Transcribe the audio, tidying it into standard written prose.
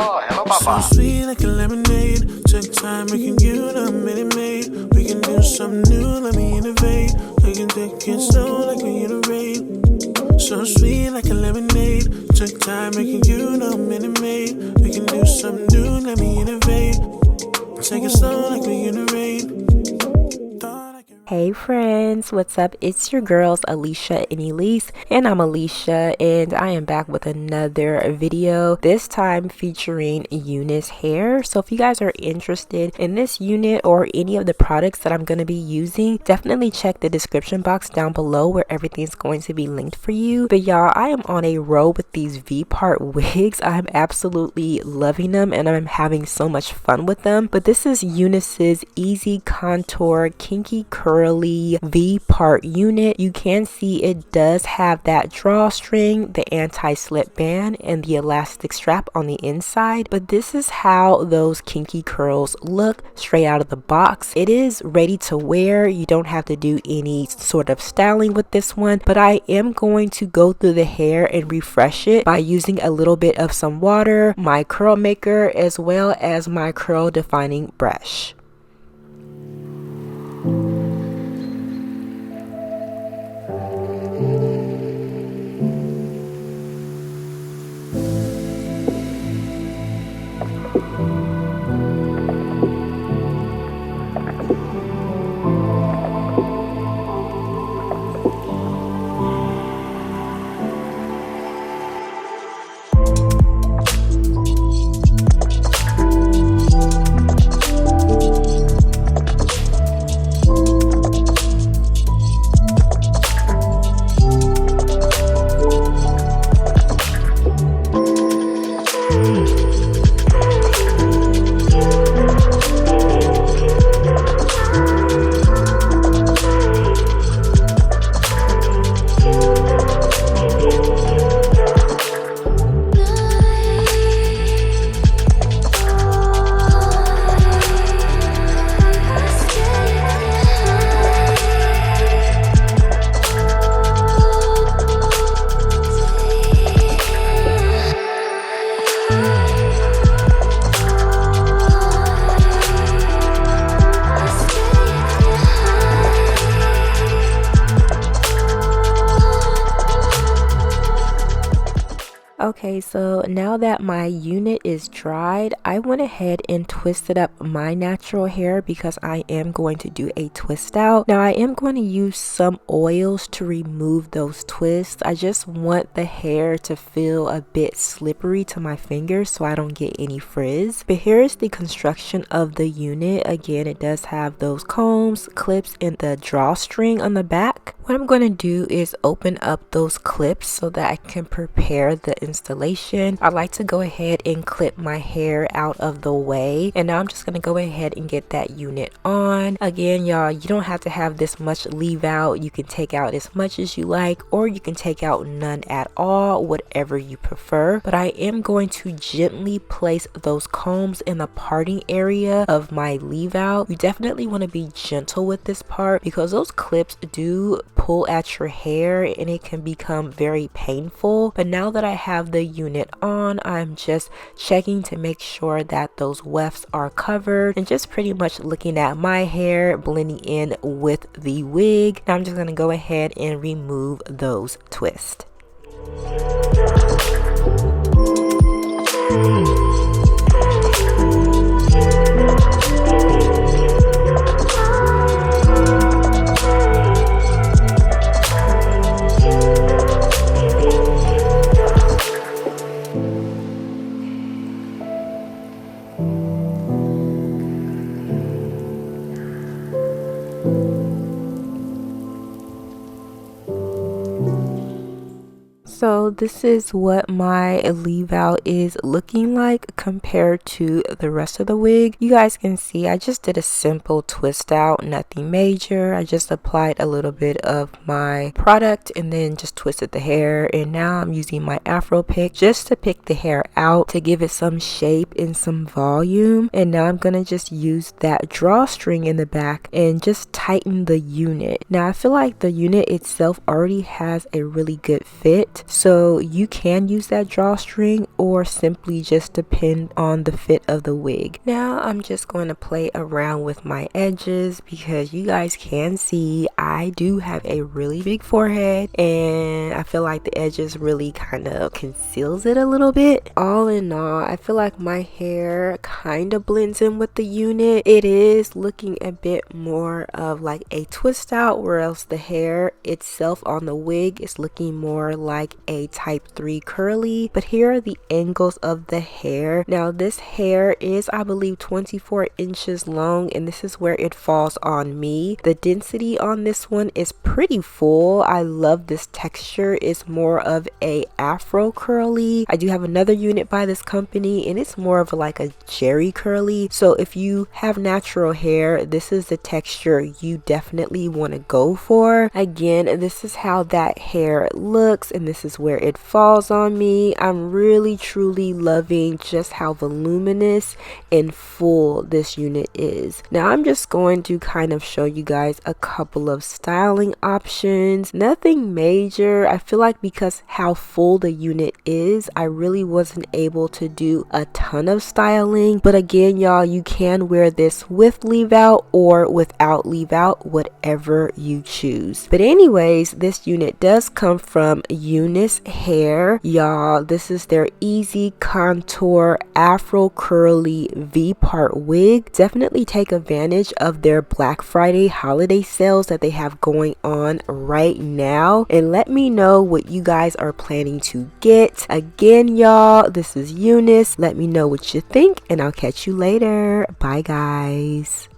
Oh, hello, Papa. So sweet like a lemonade. Took time making you the minute maid. We can do something new, let me innovate. We can take it slow like we iterate. So sweet like a lemonade. Took time making you the minute maid. We can do something new, let me innovate. Take it slow like we iterate. Hey friends, what's up? It's your girls Alicia and Elise, and I'm Alicia, and I am back with another video, this time featuring UNICE hair. So if you guys are interested in this unit or any of the products that I'm going to be using, definitely check the description box down below where everything's going to be linked for you. But y'all, I am on a roll with these V-part wigs. I'm absolutely loving them and I'm having so much fun with them. But this is UNICE's EasiContour Kinky Curly V-part unit. You can see it does have that drawstring, the anti-slip band, and the elastic strap on the inside. But this is how those kinky curls look straight out of the box. It is ready to wear. You don't have to do any sort of styling with this one, but I am going to go through the hair and refresh it by using a little bit of some water, my curl maker, as well as my curl defining brush. Okay, so now that my unit is dried, I went ahead and twisted up my natural hair because I am going to do a twist out. Now I am going to use some oils to remove those twists. I just want the hair to feel a bit slippery to my fingers so I don't get any frizz. But here is the construction of the unit. Again, it does have those combs, clips, and the drawstring on the back. What I'm going to do is open up those clips so that I can prepare the installation. I like to go ahead and clip my hair out of the way, and now I'm just going to go ahead and get that unit on. Again, y'all, you don't have to have this much leave out. You can take out as much as you like, or you can take out none at all, whatever you prefer. But I am going to gently place those combs in the parting area of my leave out. You definitely want to be gentle with this part because those clips do pull at your hair and it can become very painful. But now that I have the unit on, I'm just checking to make sure that those wefts are covered and just pretty much looking at my hair blending in with the wig. Now I'm just going to go ahead and remove those twists. So this is what my leave out is looking like compared to the rest of the wig. You guys can see I just did a simple twist out, nothing major. I just applied a little bit of my product and then just twisted the hair, and now I'm using my Afro pick just to pick the hair out to give it some shape and some volume. And now I'm gonna just use that drawstring in the back and just tighten the unit. Now I feel like the unit itself already has a really good fit, so So you can use that drawstring or simply just depend on the fit of the wig. Now I'm just going to play around with my edges because you guys can see I do have a really big forehead, and I feel like the edges really kind of conceals it a little bit. All in all, I feel like my hair kind of blends in with the unit. It is looking a bit more of like a twist out, whereas the hair itself on the wig is looking more like a type 3 curly. But here are the angles of the hair. Now this hair is, I believe, 24 inches long, and this is where it falls on me. The density on this one is pretty full. I love this texture. It's more of a afro curly. I do have another unit by this company, and it's more of like a jerry curly. So if you have natural hair, this is the texture you definitely want to go for. Again, this is how that hair looks, and this is where it falls on me. I'm really truly loving just how voluminous and full this unit is. Now I'm just going to kind of show you guys a couple of styling options. Nothing major. I feel like because how full the unit is, I really wasn't able to do a ton of styling. But again, y'all, you can wear this with leave out or without leave out, whatever you choose. But anyways, this unit does come from UNICE Hair. Y'all, this is their EasiContour Afro Curly V-part wig. Definitely take advantage of their Black Friday holiday sales that they have going on right now, and let me know what you guys are planning to get. Again, y'all, this is UNICE. Let me know what you think, and I'll catch you later. Bye, guys.